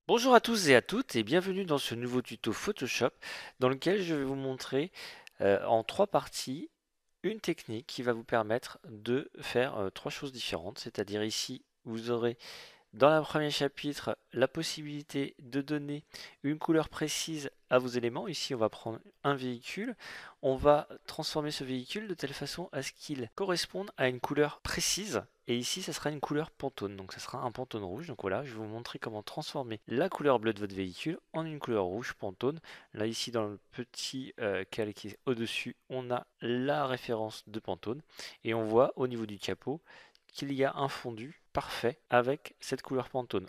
Bonjour à tous et à toutes et bienvenue dans ce nouveau tuto Photoshop dans lequel je vais vous montrer en trois parties une technique qui va vous permettre de faire trois choses différentes. C'est-à-dire ici, vous aurez dans le premier chapitre, la possibilité de donner une couleur précise à vos éléments. Ici, on va prendre un véhicule. On va transformer ce véhicule de telle façon à ce qu'il corresponde à une couleur précise. Et ici, ça sera une couleur Pantone. Donc, ça sera un Pantone rouge. Donc voilà, je vais vous montrer comment transformer la couleur bleue de votre véhicule en une couleur rouge Pantone. Là, ici, dans le petit cal qui est au-dessus, on a la référence de Pantone. Et on voit au niveau du capot qu'il y a un fondu parfait avec cette couleur Pantone.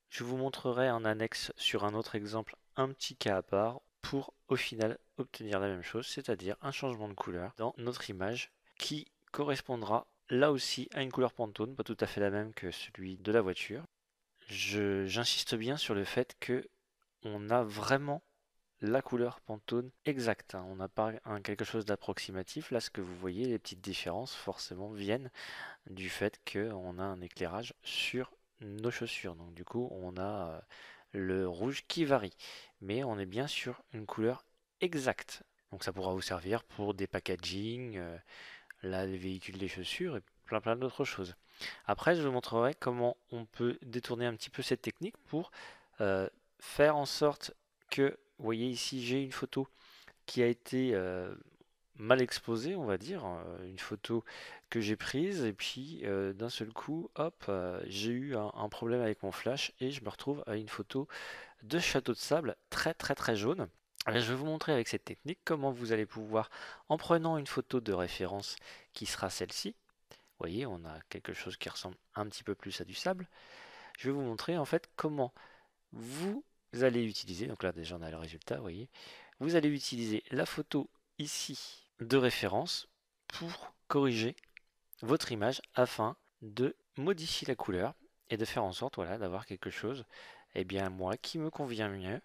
Je vous montrerai en annexe sur un autre exemple un petit cas à part pour au final obtenir la même chose, c'est-à-dire un changement de couleur dans notre image qui correspondra là aussi à une couleur Pantone, pas tout à fait la même que celui de la voiture. J'insiste bien sur le fait que on a vraiment la couleur Pantone exacte, hein. On n'a pas quelque chose d'approximatif. Là, ce que vous voyez, les petites différences forcément viennent du fait qu'on a un éclairage sur nos chaussures. Donc du coup, on a le rouge qui varie. Mais on est bien sur une couleur exacte. Donc ça pourra vous servir pour des packaging, là les véhicules des chaussures et plein d'autres choses. Après, je vous montrerai comment on peut détourner un petit peu cette technique pour faire en sorte que, vous voyez ici, j'ai une photo qui a été mal exposée, on va dire, une photo que j'ai prise et puis d'un seul coup, hop, j'ai eu un problème avec mon flash et je me retrouve à une photo de château de sable très jaune. Et je vais vous montrer avec cette technique comment vous allez pouvoir, en prenant une photo de référence qui sera celle-ci, vous voyez, on a quelque chose qui ressemble un petit peu plus à du sable. Je vais vous montrer en fait comment vous allez utiliser, donc là déjà on a le résultat, vous voyez, vous allez utiliser la photo ici de référence pour corriger votre image afin de modifier la couleur et de faire en sorte voilà, d'avoir quelque chose eh bien, moi, qui me convient mieux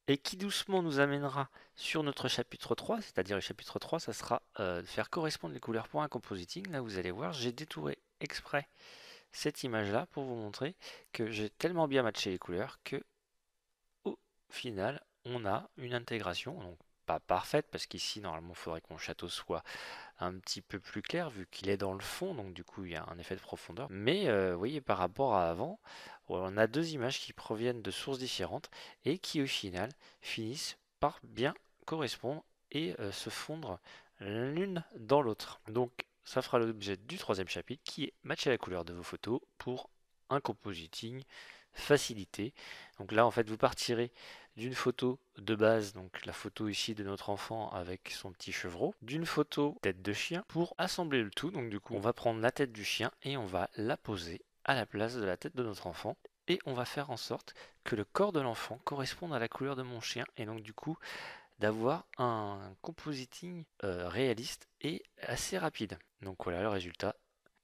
et qui doucement nous amènera sur notre chapitre 3, c'est-à-dire le chapitre 3, ça sera de faire correspondre les couleurs pour un compositing. Là, vous allez voir, j'ai détouré exprès cette image-là pour vous montrer que j'ai tellement bien matché les couleurs que au final, on a une intégration, donc pas parfaite, parce qu'ici, normalement, il faudrait que mon château soit un petit peu plus clair, vu qu'il est dans le fond, donc du coup, il y a un effet de profondeur. Mais, vous voyez, par rapport à avant, on a deux images qui proviennent de sources différentes et qui, au final, finissent par bien correspondre et se fondre l'une dans l'autre. Donc, ça fera l'objet du troisième chapitre, qui est matcher la couleur de vos photos pour un compositing facilité. Donc là, en fait, vous partirez d'une photo de base, donc la photo ici de notre enfant avec son petit chevreau, d'une photo tête de chien pour assembler le tout. Donc du coup, on va prendre la tête du chien et on va la poser à la place de la tête de notre enfant. Et on va faire en sorte que le corps de l'enfant corresponde à la couleur de mon chien. Et donc du coup, d'avoir un compositing réaliste et assez rapide. Donc voilà le résultat.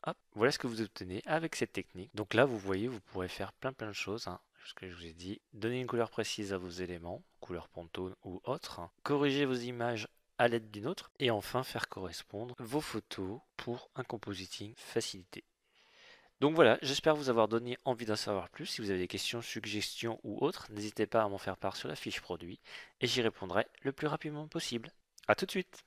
Hop, voilà ce que vous obtenez avec cette technique. Donc là, vous voyez, vous pourrez faire plein de choses, hein. Ce que je vous ai dit, donner une couleur précise à vos éléments, couleur Pantone ou autre, hein. Corriger vos images à l'aide d'une autre, et enfin faire correspondre vos photos pour un compositing facilité. Donc voilà, j'espère vous avoir donné envie d'en savoir plus. Si vous avez des questions, suggestions ou autres, n'hésitez pas à m'en faire part sur la fiche produit, et j'y répondrai le plus rapidement possible. A tout de suite!